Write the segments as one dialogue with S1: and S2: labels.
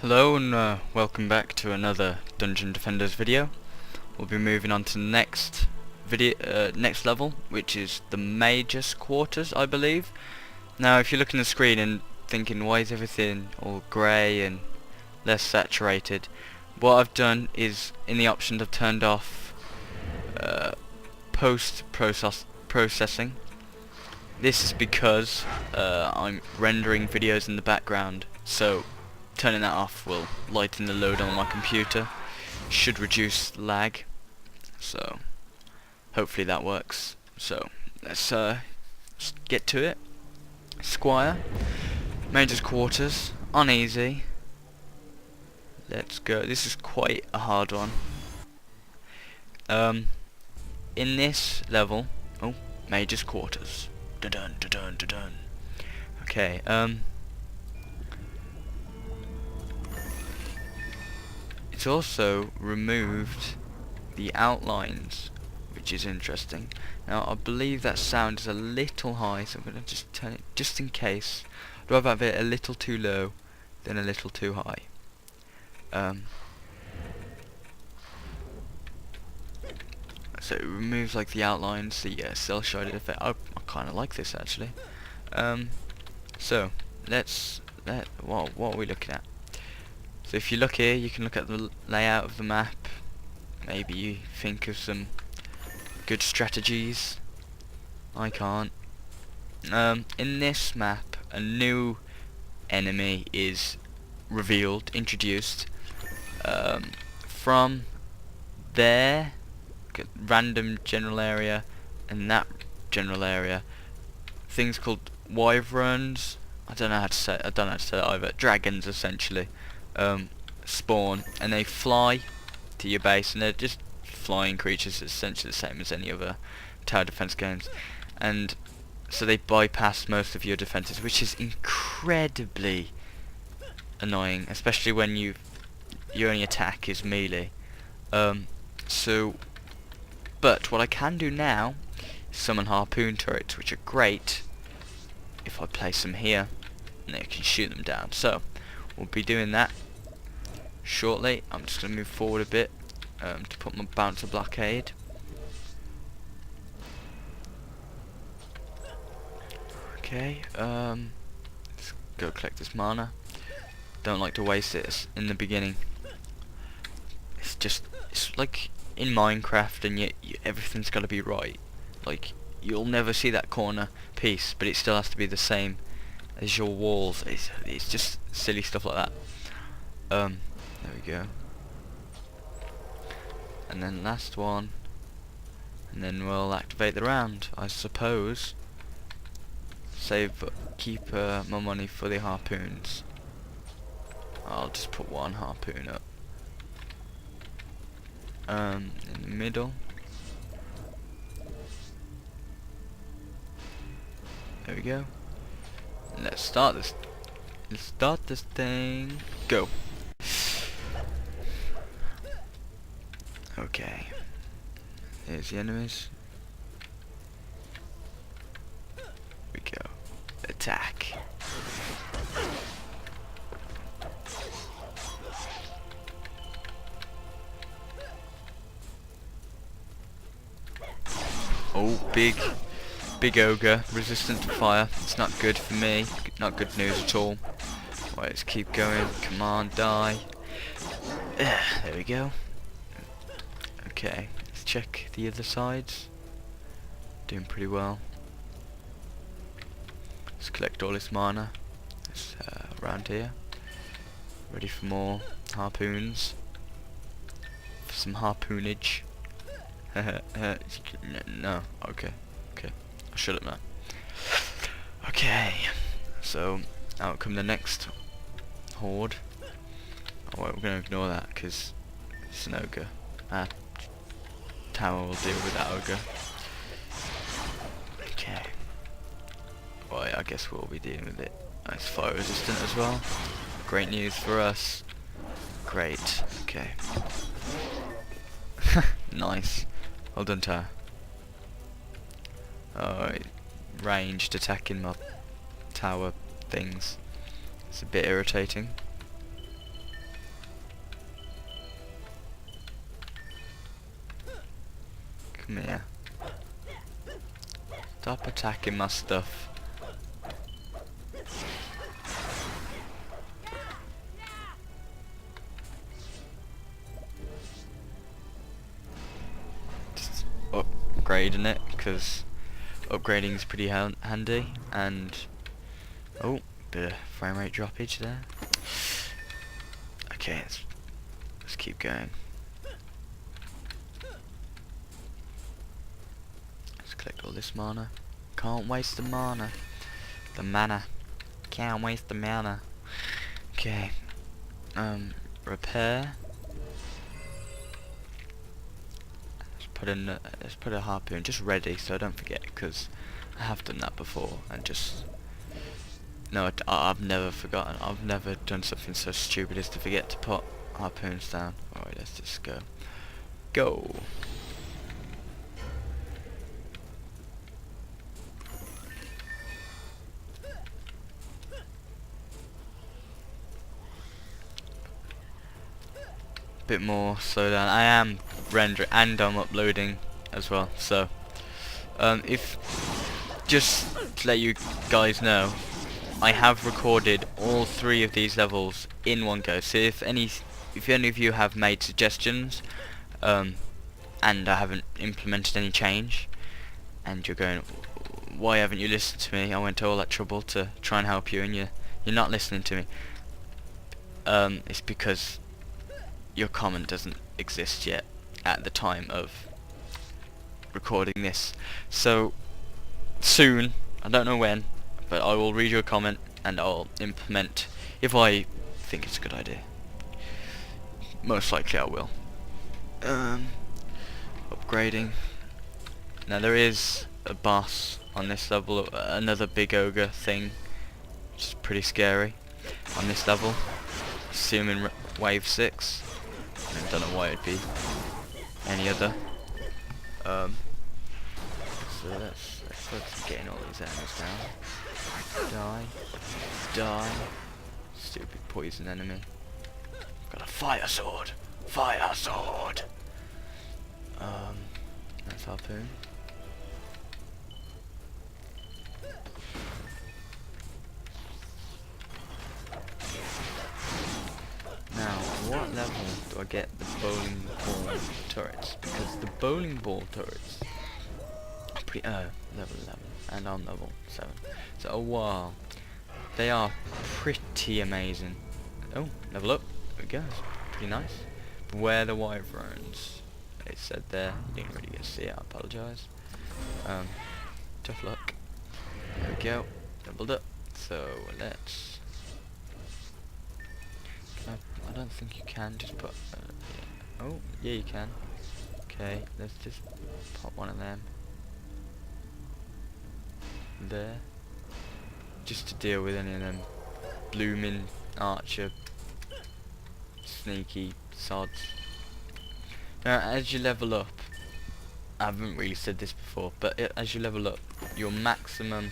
S1: Hello and welcome back to another Dungeon Defenders video. We'll be moving on to the next level, which is the Magus quarters, I believe. Now, if you're looking at the screen and thinking, why is everything all grey and less saturated? What I've done is, in the options, I've turned off post-processing. This is because I'm rendering videos in the background, so turning that off will lighten the load on my computer, should reduce lag, so hopefully that works. So let's get to it. Squire, Magus quarters, on easy. Let's go. This is quite a hard one. In this level, Magus quarters. Dun dun dun dun dun. Okay. It's also removed the outlines, which is interesting. Now I believe that sound is a little high, so I'm going to just turn it just in case. I'd rather have it a little too low than a little too high. So it removes like the outlines, the cell shaded effect. I kind of like this actually. So what are we looking at? So if you look here, you can look at the layout of the map. Maybe you think of some good strategies. I can't. In this map, a new enemy is introduced. From there, random general area, and that general area, things called wyverns. I don't know how to say it either. Dragons, essentially. Spawn, and they fly to your base, and they're just flying creatures, essentially the same as any other tower defense games, and so they bypass most of your defenses, which is incredibly annoying, especially when your only attack is melee. But what I can do now is summon harpoon turrets, which are great if I place them here, and they can shoot them down. So we'll be doing that shortly. I'm just going to move forward a bit to put my bouncer blockade. Okay, let's go collect this mana. Don't like to waste it in the beginning. It's like in Minecraft, and yet everything's got to be right. Like, you'll never see that corner piece, but it still has to be the same as your walls. It's just silly stuff like that. There we go. And then last one, and then we'll activate the round, I suppose. Keep my money for the harpoons. I'll just put one harpoon up. In the middle. There we go. Let's start this. Let's start this thing. Go. Okay. There's the enemies. Here we go. Attack. Oh, big ogre, resistant to fire. It's not good for me. Not good news at all. Right, let's keep going. Come on, die. There we go. Okay, let's check the other sides. Doing pretty well. Let's collect all this mana. It's around here. Ready for more harpoons. For some harpoonage. No, okay. I'll shut up now. Okay, so out come the next horde. Oh wait, we're gonna ignore that because it's an ogre. Our tower will deal with that ogre. Okay. Well, I guess we'll be dealing with it. It's fire resistant as well. Great news for us. Great. Okay. Nice. Well done, tower. Alright, ranged attacking my tower things. It's a bit irritating. Come here. Stop attacking my stuff. Just upgrading it, because upgrading is pretty handy. And oh, bit of frame rate droppage there. Okay, let's keep going. Let's collect all this mana. Can't waste the mana. The mana. Can't waste the mana. Okay. Repair. Let's put a harpoon just ready so I don't forget, because I have done that before and just no, I've never forgotten. I've never done something so stupid as to forget to put harpoons down. Alright, let's just go. Go. Bit more slow down. I am rendering and I'm uploading as well. So, if just to let you guys know, I have recorded all 3 of these levels in one go. So if any of you have made suggestions, and I haven't implemented any change, and you're going, why haven't you listened to me? I went to all that trouble to try and help you, and you're not listening to me. It's because your comment doesn't exist yet at the time of recording this. So soon, I don't know when, but I will read your comment and I'll implement if I think it's a good idea. Most likely I will. Upgrading. Now there is a boss on this level, another big ogre thing, which is pretty scary on this level. See him in wave 6. I don't know why it'd be any other. So let's focus on getting all these enemies down. Die. Die. Stupid poison enemy. Got a fire sword. Fire sword. That's harpoon. Now, what level do I get the bowling ball turrets? Because the bowling ball turrets are pretty level 11, and I'm level 7. So oh wow, they are pretty amazing. Oh, level up. There we go. Pretty nice. Beware the wyverns. It said there. You didn't really get to see it. I apologise. Tough luck. There we go. Leveled up. So let's. I don't think you can just put. Yeah. Oh, yeah, you can. Okay, let's just pop one of them there, just to deal with any of them blooming archer sneaky sods. Now, as you level up, I haven't really said this before, but as you level up, your maximum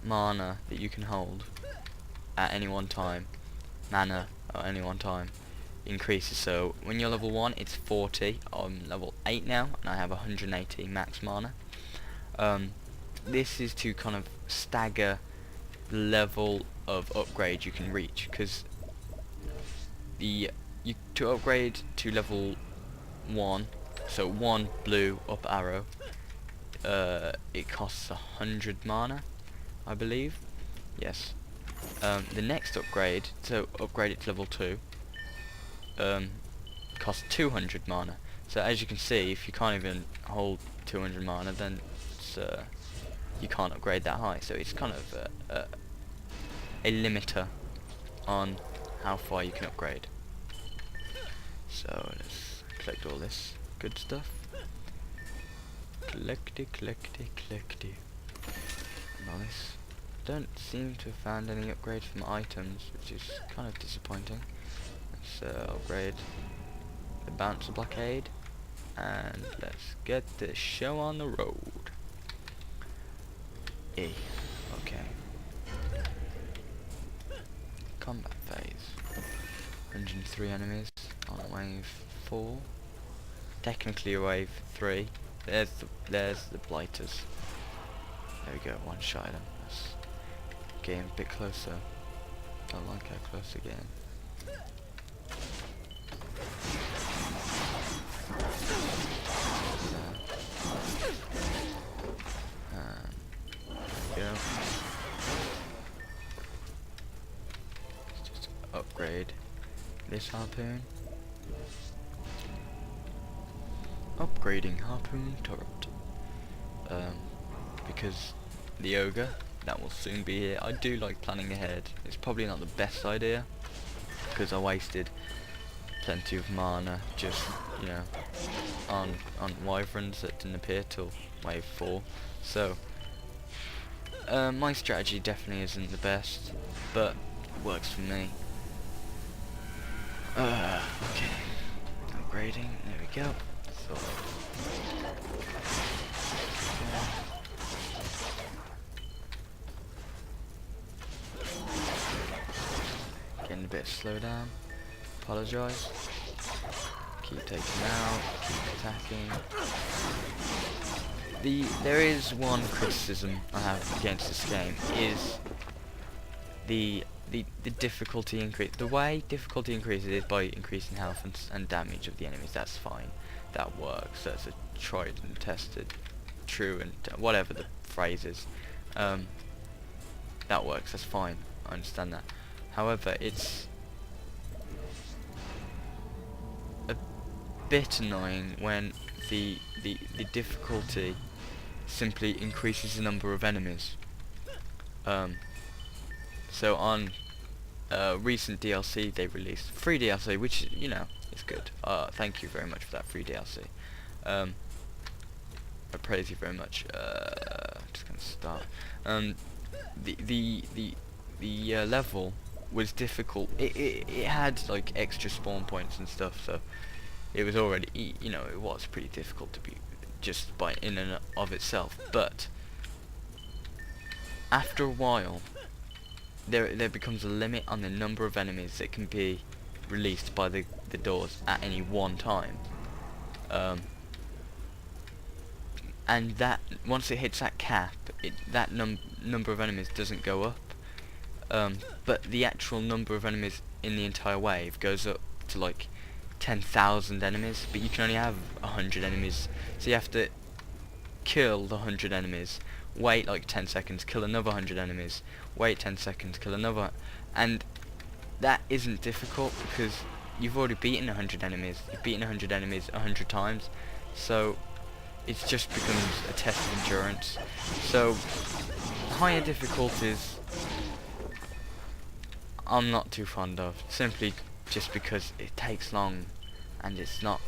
S1: mana that you can hold at any one time, mana at any one time, increases. So when you're level 1 it's 40. I'm level 8 now and I have 180 max mana. This is to kind of stagger the level of upgrade you can reach, because to upgrade to level 1, so 1 blue up arrow, it costs 100 mana, I believe. Yes. The next upgrade, so upgrade it to level 2, costs 200 mana. So as you can see, if you can't even hold 200 mana, then it's, you can't upgrade that high. So it's kind of a limiter on how far you can upgrade. So let's collect all this good stuff. Collecty. Nice. Don't seem to have found any upgrades from items, which is kind of disappointing. Let's upgrade the bouncer blockade, and let's get the show on the road. Okay. Combat phase. 103 enemies on wave 4. Technically wave 3, There's the blighters. There we go, one shot at them. That's getting a bit closer. Don't like how close again. There we go. Let's just upgrade this harpoon. Upgrading harpoon turret. Because the ogre, that will soon be here. I do like planning ahead. It's probably not the best idea, because I wasted plenty of mana just, you know, on wyverns that didn't appear till wave 4. So my strategy definitely isn't the best, but it works for me. Okay, upgrading, there we go. So getting a bit of slowdown. Apologise. Keep taking out, keep attacking. There is one criticism I have against this game, is the difficulty increase. The way difficulty increases is by increasing health and damage of the enemies. That's fine. That works. That's a tried and tested, true and whatever the phrase is. That works. That's fine. I understand that. However, it's a bit annoying when the difficulty simply increases the number of enemies. So on recent DLC they released free DLC, which, you know, is good. Thank you very much for that free DLC. I praise you very much. Just gonna start. The level was difficult. It had like extra spawn points and stuff, so it was already, you know, it was pretty difficult to be just by in and of itself. But after a while, there becomes a limit on the number of enemies that can be released by the doors at any one time. And that once it hits that cap, that number of enemies doesn't go up. But the actual number of enemies in the entire wave goes up to like 10,000 enemies, but you can only have 100 enemies, so you have to kill the 100 enemies, wait like 10 seconds, kill another 100 enemies, wait 10 seconds, kill another, and that isn't difficult because you've already beaten 100 enemies. You've beaten 100 enemies 100 times, so it just becomes a test of endurance. So higher difficulties I'm not too fond of, simply just because it takes long and it's not